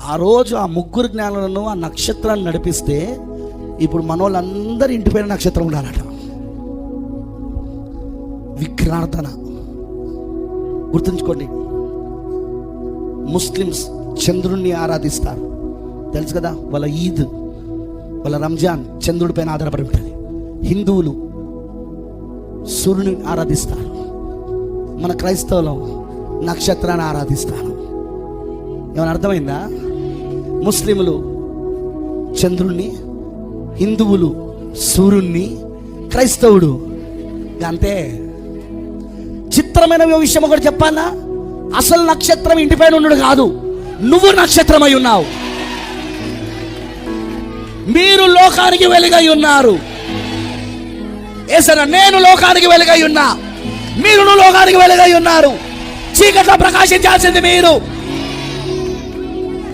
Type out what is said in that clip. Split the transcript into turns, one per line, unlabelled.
ఆ రోజు ఆ ముగ్గురు జ్ఞానులను ఆ నక్షత్రాన్ని నడిపిస్తే ఇప్పుడు మనోళ్ళందరూ ఇంటిపైన నక్షత్రం ఉండాలట. విగ్రహార్థన గుర్తుంచుకోండి. ముస్లిమ్స్ చంద్రుణ్ణి ఆరాధిస్తారు, తెలుసు కదా. వాళ్ళ ఈద్, వాళ్ళ రంజాన్ చంద్రుడి పైన ఆధారపడి ఉంటుంది. హిందువులు సూర్యుని ఆరాధిస్తారు. మన క్రైస్తవులు నక్షత్రాన్ని ఆరాధిస్తారు. ఏమైనా అర్థమైందా? ముస్లింలు చంద్రుణ్ణి, హిందువులు సూర్యుణ్ణి, క్రైస్తవుడు అంతే. చిత్రమైన విషయం ఒకటి చెప్పాలా? అసలు నక్షత్రం ఇంటిపైన ఉన్నాడు కాదు, నువ్వు నక్షత్రమై ఉన్నావు. మీరు లోకానికి వెలుగై ఉన్నారు. ఏసన్నా, నేను లోకానికి వెలుగై ఉన్నా, మీరు లోకానికి వెలుగై ఉన్నారు. చీకట్లో ప్రకాశించాల్సింది మీరు.